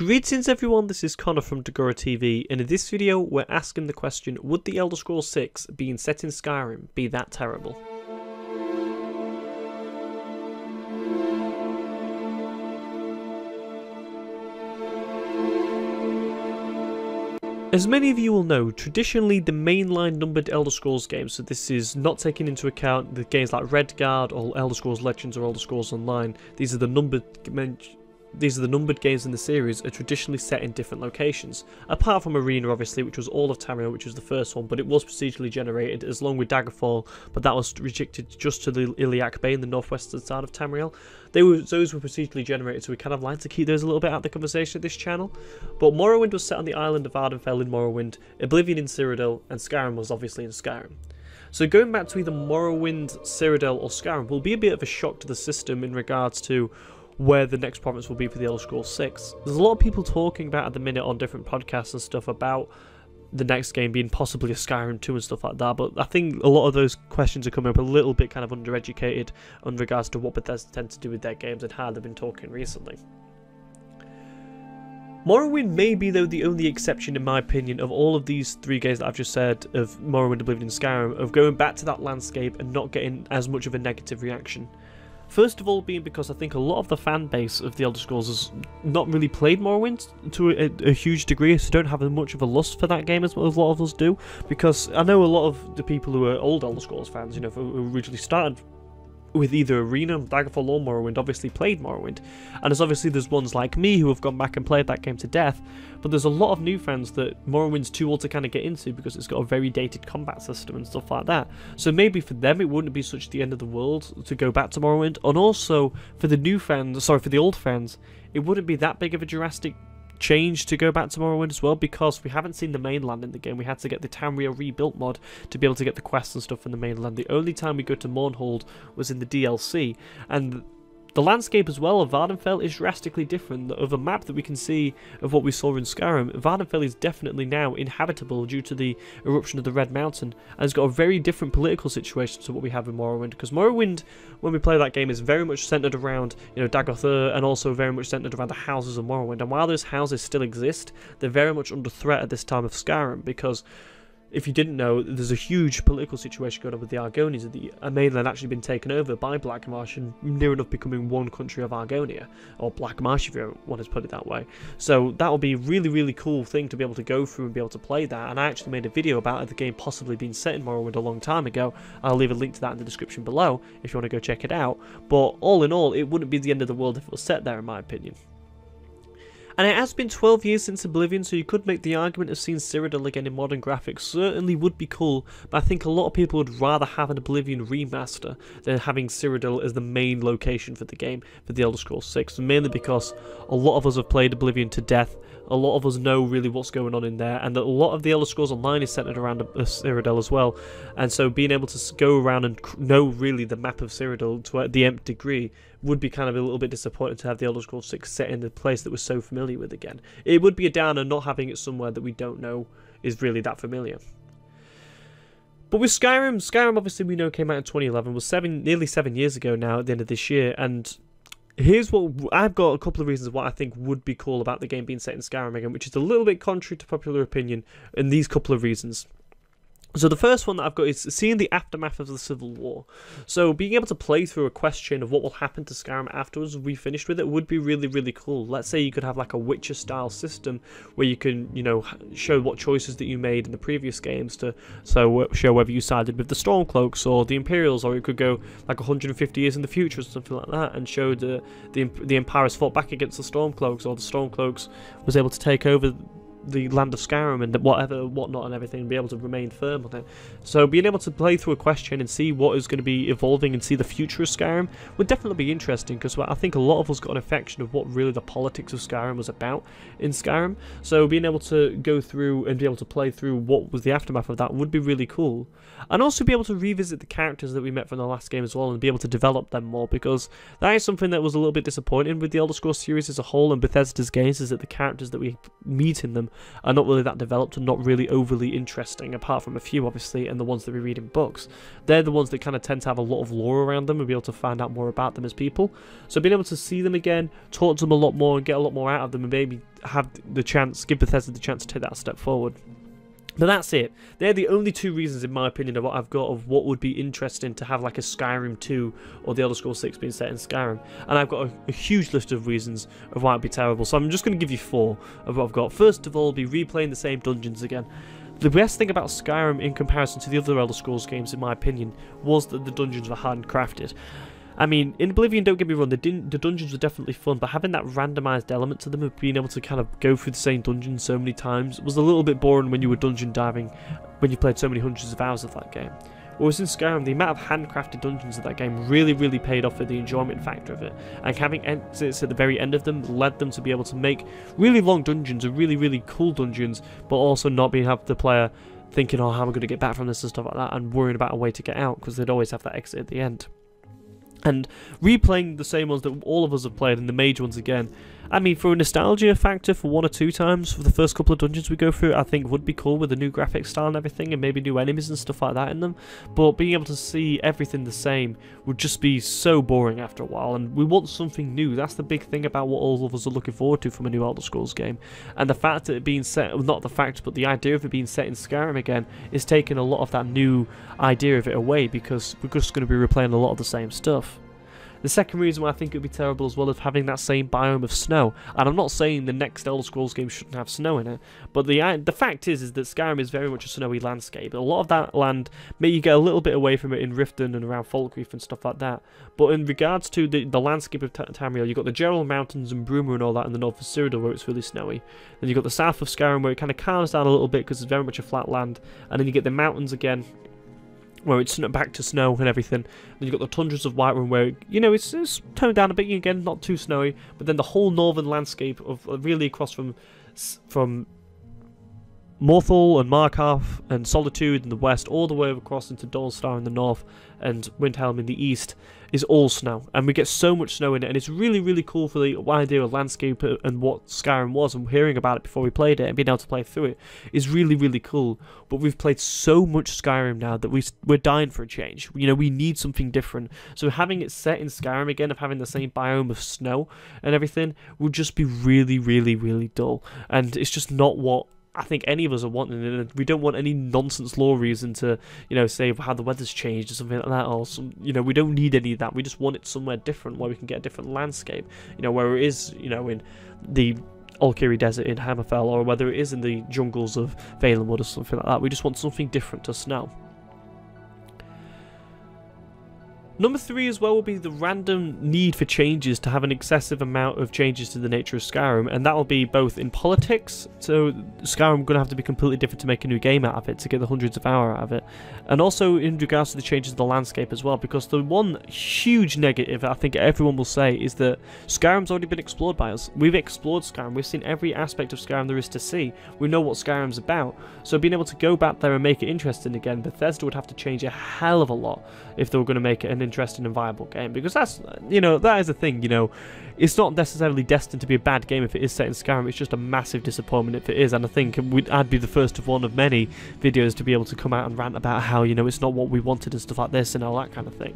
Greetings everyone, this is Connor from Dagora TV, and in this video we're asking the question, would The Elder Scrolls 6 being set in Skyrim be that terrible? As many of you will know, traditionally the mainline numbered Elder Scrolls games, so this is not taking into account the games like Redguard or Elder Scrolls Legends or Elder Scrolls Online, these are the numbered games in the series, are traditionally set in different locations. Apart from Arena, obviously, which was all of Tamriel, which was the first one, but it was procedurally generated, as long with Daggerfall, but that was restricted just to the Iliac Bay in the northwestern side of Tamriel. Those were procedurally generated, so we kind of like to keep those a little bit out of the conversation of this channel. But Morrowind was set on the island of Ardenfell in Morrowind, Oblivion in Cyrodiil, and Skyrim was obviously in Skyrim. So going back to either Morrowind, Cyrodiil, or Skyrim will be a bit of a shock to the system in regards to where the next province will be for the Elder Scrolls 6. There's a lot of people talking about at the minute on different podcasts and stuff about the next game being possibly a Skyrim 2 and stuff like that, but I think a lot of those questions are coming up a little bit kind of undereducated in regards to what Bethesda tend to do with their games and how they've been talking recently. Morrowind may be, though, the only exception, in my opinion, of all of these three games that I've just said, of Morrowind, Oblivion and Skyrim, of going back to that landscape and not getting as much of a negative reaction. First of all being because I think a lot of the fan base of the Elder Scrolls has not really played Morrowind to a huge degree, so don't have as much of a lust for that game as a lot of us do, because I know a lot of the people who are old Elder Scrolls fans, you know, who originally started with either Arena, Daggerfall or Morrowind, obviously played Morrowind, and there's ones like me who have gone back and played that game to death, but there's a lot of new fans that Morrowind's too old to kind of get into because it's got a very dated combat system and stuff like that. So maybe for them it wouldn't be such the end of the world to go back to Morrowind, and also for the new fans, for the old fans, it wouldn't be that big of a drastic change to go back to Morrowind as well, because we haven't seen the mainland in the game. We had to get the Tamriel rebuilt mod to be able to get the quests and stuff from the mainland. The only time we go to Mournhold was in the DLC, and the landscape as well of Ardenfell is drastically different. Of a map that we can see of what we saw in Skyrim, Ardenfell is definitely now inhabitable due to the eruption of the Red Mountain, and it's got a very different political situation to what we have in Morrowind, because Morrowind, when we play that game, is very much centered around, you know, Daggoth and also very much centered around the houses of Morrowind, and while those houses still exist, they're very much under threat at this time of Skyrim, because if you didn't know, there's a huge political situation going on with the Argonians. The mainland actually been taken over by Black Marsh and near enough becoming one country of Argonia, or Black Marsh if you want to put it that way. So that will be a really, really cool thing to be able to go through and be able to play that. And I actually made a video about the game possibly being set in Morrowind a long time ago. I'll leave a link to that in the description below if you want to go check it out. But all in all, it wouldn't be the end of the world if it was set there, in my opinion. And it has been 12 years since Oblivion, so you could make the argument of seeing Cyrodiil again in modern graphics. Certainly would be cool, but I think a lot of people would rather have an Oblivion remaster than having Cyrodiil as the main location for the game, for the Elder Scrolls 6, mainly because a lot of us have played Oblivion to death. A lot of us know really what's going on in there, and a lot of the Elder Scrolls Online is centered around Cyrodiil as well, and so being able to go around and know really the map of Cyrodiil to the nth degree would be kind of a little bit disappointing to have the Elder Scrolls 6 set in the place that we're so familiar with again. It would be a downer not having it somewhere that we don't know is really that familiar. But with Skyrim obviously we know came out in 2011, was nearly 7 years ago now at the end of this year, and here's what I've got a couple of reasons why I think would be cool about the game being set in Skyrim again, which is a little bit contrary to popular opinion, and these couple of reasons. So the first one that I've got is seeing the aftermath of the Civil War. So being able to play through a quest chain of what will happen to Skyrim afterwards when we finished with it would be really, really cool. Let's say you could have like a Witcher style system where you can, you know, show what choices that you made in the previous games to show whether you sided with the Stormcloaks or the Imperials, or it could go like 150 years in the future or something like that and show the Empires fought back against the Stormcloaks, or the Stormcloaks was able to take over the land of Skyrim and whatnot and everything, and be able to remain firm on it. So being able to play through a quest chain and see what is going to be evolving and see the future of Skyrim would definitely be interesting, because I think a lot of us got an affection of what really the politics of Skyrim was about in Skyrim. So being able to go through and be able to play through what was the aftermath of that would be really cool. And also be able to revisit the characters that we met from the last game as well and be able to develop them more, because that is something that was a little bit disappointing with the Elder Scrolls series as a whole and Bethesda's games, is that the characters that we meet in them are not really that developed and not really overly interesting, apart from a few obviously, and the ones that we read in books. They're the ones that kind of tend to have a lot of lore around them and be able to find out more about them as people. So being able to see them again, talk to them a lot more and get a lot more out of them, and maybe have the chance, give Bethesda the chance to take that step forward. But that's it. They're the only two reasons, in my opinion, of what I've got of what would be interesting to have like a Skyrim 2 or the Elder Scrolls 6 being set in Skyrim. And I've got a huge list of reasons of why it'd be terrible. So I'm just going to give you 4 of what I've got. First of all, be replaying the same dungeons again. The best thing about Skyrim in comparison to the other Elder Scrolls games, in my opinion, was that the dungeons were handcrafted. I mean, in Oblivion, don't get me wrong, the dungeons were definitely fun, but having that randomised element to them of being able to kind of go through the same dungeon so many times was a little bit boring when you were dungeon diving, when you played so many hundreds of hours of that game. Whereas in Skyrim, the amount of handcrafted dungeons of that game really paid off for the enjoyment factor of it, and having exits at the very end of them led them to be able to make really long dungeons and really cool dungeons, but also not being have the player thinking, oh, how am I going to get back from this and stuff like that, and worrying about a way to get out, because they'd always have that exit at the end. And replaying the same ones that all of us have played, and the major ones again, I mean, for a nostalgia factor for 1 or 2 times for the first couple of dungeons we go through, I think would be cool with the new graphic style and everything, and maybe new enemies and stuff like that in them. But being able to see everything the same would just be so boring after a while, and we want something new. That's the big thing about what all of us are looking forward to from a new Elder Scrolls game. And the fact that it being set, well, not the fact, but the idea of it being set in Skyrim again is taking a lot of that new idea of it away, because we're just going to be replaying a lot of the same stuff. The second reason why I think it would be terrible as well is having that same biome of snow. And I'm not saying the next Elder Scrolls game shouldn't have snow in it, but the fact is that Skyrim is very much a snowy landscape. A lot of that land, maybe you get a little bit away from it in Riften and around Falkreath and stuff like that. But in regards to the landscape of Tamriel, you've got the Gerald Mountains and Bruma and all that in the north of Cyrodiil where it's really snowy. Then you've got the south of Skyrim where it kind of calms down a little bit because it's very much a flat land. And then you get the mountains again, where it's back to snow and everything. Then you've got the tundras of Whiterun where, you know, it's toned down a bit again, not too snowy, but then the whole northern landscape of really across from Morthal and Markarth and Solitude in the west, all the way across into Dawnstar in the north and Windhelm in the east, is all snow. And we get so much snow in it, and it's really cool for the idea of landscape and what Skyrim was, and hearing about it before we played it and being able to play through it is really cool. But we've played so much Skyrim now that we're dying for a change. You know, we need something different. So having it set in Skyrim again, of having the same biome of snow and everything, would just be really dull. And it's just not what I think any of us are wanting, and we don't want any nonsense lore reason to, you know, say how the weather's changed or something like that, or some, you know, we don't need any of that. We just want it somewhere different where we can get a different landscape, you know, where it is, you know, in the Alkiri Desert in Hammerfell, or whether it is in the jungles of Valenwood or something like that. We just want something different to snow. Number 3 as well will be the random need for changes, to have an excessive amount of changes to the nature of Skyrim, and that will be both in politics, so Skyrim going to have to be completely different to make a new game out of it, to get the hundreds of hours out of it, and also in regards to the changes to the landscape as well, because the one huge negative I think everyone will say is that Skyrim's already been explored by us. We've explored Skyrim, we've seen every aspect of Skyrim there is to see, we know what Skyrim's about, so being able to go back there and make it interesting again, Bethesda would have to change a hell of a lot if they were going to make it an interesting and viable game, because that's, you know, that is the thing, you know, it's not necessarily destined to be a bad game if it is set in Skyrim. It's just a massive disappointment if it is, and I think I'd be the first of one of many videos to be able to come out and rant about how, you know, it's not what we wanted and stuff like this and all that kind of thing.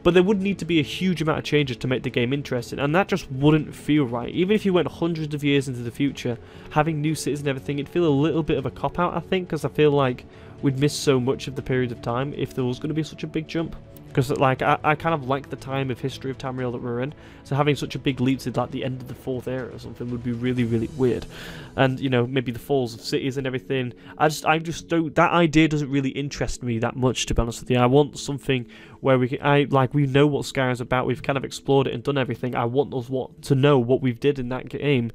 But there would need to be a huge amount of changes to make the game interesting, and that just wouldn't feel right. Even if you went hundreds of years into the future, having new cities and everything, it'd feel a little bit of a cop-out, I think, because I feel like we'd miss so much of the period of time if there was going to be such a big jump. Because, like, I kind of like the time of history of Tamriel that we're in, so having such a big leap to, like, the end of the 4th era or something would be really weird. And, you know, maybe the falls of cities and everything, I just don't, that idea doesn't really interest me that much, to be honest with you. I want something where we know what Skyrim's about, we've kind of explored it and done everything. I want us to know what we've did in that game,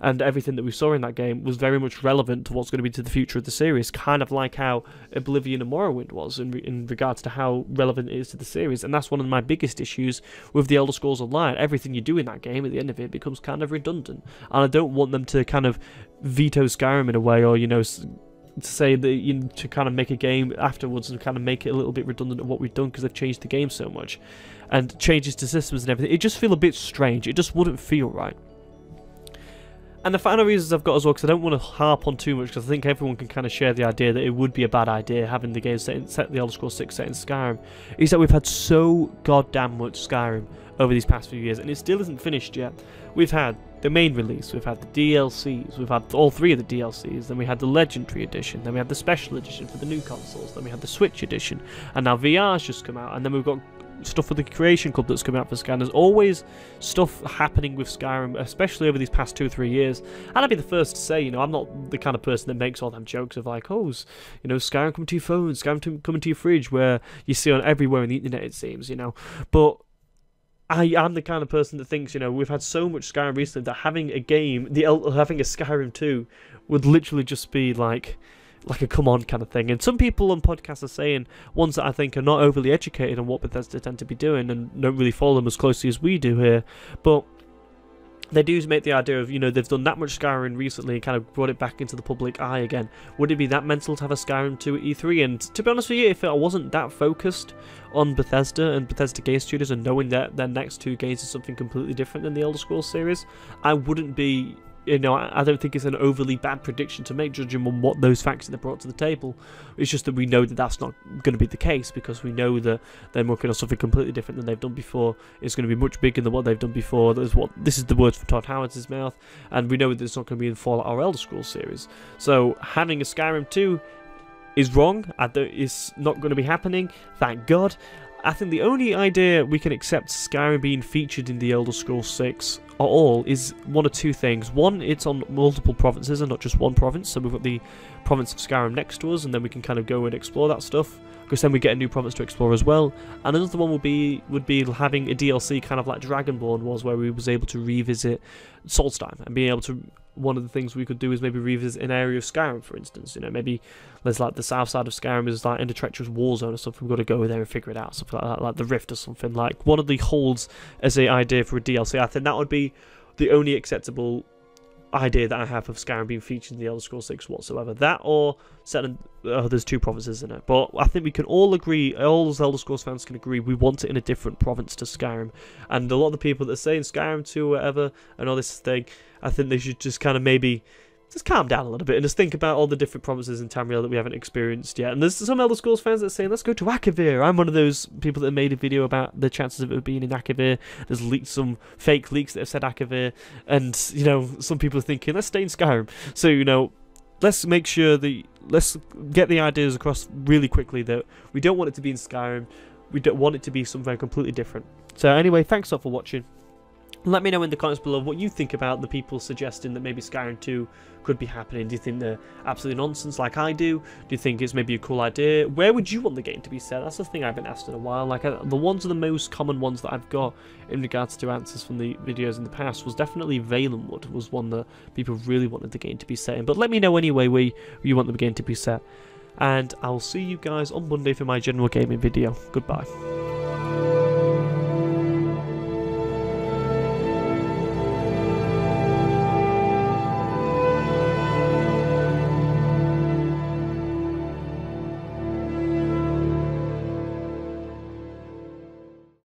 and everything that we saw in that game was very much relevant to what's going to be to the future of the series, kind of like how Oblivion and Morrowind was in regards to how relevant it is to the series. And that's one of my biggest issues with the Elder Scrolls Online. Everything you do in that game at the end of it becomes kind of redundant, and I don't want them to kind of veto Skyrim in a way, or, you know, to say that, you know, to kind of make a game afterwards and kind of make it a little bit redundant of what we've done because they've changed the game so much, and changes to systems and everything. It just feels a bit strange. It just wouldn't feel right. And the final reasons I've got as well, because I don't want to harp on too much, because I think everyone can kind of share the idea that it would be a bad idea having the game set the Elder Scrolls 6 set in Skyrim, is that we've had so goddamn much Skyrim over these past few years, and it still isn't finished yet. We've had the main release, we've had the DLCs, we've had all 3 of the DLCs, then we had the Legendary Edition, then we had the Special Edition for the new consoles, then we had the Switch Edition, and now VR's just come out, and then we've got stuff for the Creation Club that's coming out for Skyrim. There's always stuff happening with Skyrim, especially over these past 2 or 3 years. And I'd be the first to say, you know, I'm not the kind of person that makes all them jokes of like, oh, you know, Skyrim coming to your phone, Skyrim coming to your fridge, where you see on everywhere on the internet, it seems, you know. But I am the kind of person that thinks, you know, we've had so much Skyrim recently that having a game, having a Skyrim 2 would literally just be like a come on kind of thing. And some people on podcasts are saying, ones that I think are not overly educated on what Bethesda tend to be doing and don't really follow them as closely as we do here, but they do make the idea of, you know, they've done that much Skyrim recently and kind of brought it back into the public eye again. Would it be that mental to have a Skyrim 2 at E3? And to be honest with you, if I wasn't that focused on Bethesda and Bethesda Game Studios and knowing that their next 2 games is something completely different than the Elder Scrolls series, I wouldn't be, you know, I don't think it's an overly bad prediction to make, judging on what those facts they brought to the table. It's just that we know that that's not going to be the case, because we know that they're working on something completely different than they've done before. It's going to be much bigger than what they've done before. This is the words from Todd Howard's mouth, and we know that it's not going to be in Fallout or Elder Scrolls series. So having a Skyrim 2 is wrong. It's not going to be happening, thank God. I think the only idea we can accept Skyrim being featured in the Elder Scrolls 6 at all is one of 2 things. One, it's on multiple provinces and not just one province, so we've got the province of Skyrim next to us, and then we can kind of go and explore that stuff, because then we get a new province to explore as well. And another one would be having a DLC kind of like Dragonborn was, where we was able to revisit Solstheim and being able to, one of the things we could do is maybe revisit an area of Skyrim, for instance. You know, maybe there's like the south side of Skyrim is like in a treacherous war zone or something. We've got to go there and figure it out, something like that, like the Rift or something. Like one of the holds as an idea for a DLC. I think that would be the only acceptable idea that I have of Skyrim being featured in the Elder Scrolls 6 whatsoever. That or there's 2 provinces in it. But I think we can all agree, all those Elder Scrolls fans can agree, we want it in a different province to Skyrim. And a lot of the people that are saying Skyrim 2 or whatever and all this thing, I think they should just kind of maybe just calm down a little bit and just think about all the different provinces in Tamriel that we haven't experienced yet. And there's some Elder Scrolls fans that are saying, let's go to Akavir. I'm one of those people that made a video about the chances of it being in Akavir. There's leaked some fake leaks that have said Akavir, and, you know, some people are thinking, let's stay in Skyrim. So, you know, let's make sure let's get the ideas across really quickly that we don't want it to be in Skyrim. We don't want it to be something completely different. So anyway, thanks all for watching. Let me know in the comments below what you think about the people suggesting that maybe Skyrim 2 could be happening. Do you think they're absolutely nonsense like I do? Do you think it's maybe a cool idea? Where would you want the game to be set? That's the thing I've been asked in a while. Like, the ones are the most common ones that I've got in regards to answers from the videos in the past was definitely Valenwood was one that people really wanted the game to be set in. But let me know anyway where you want the game to be set. And I'll see you guys on Monday for my general gaming video. Goodbye.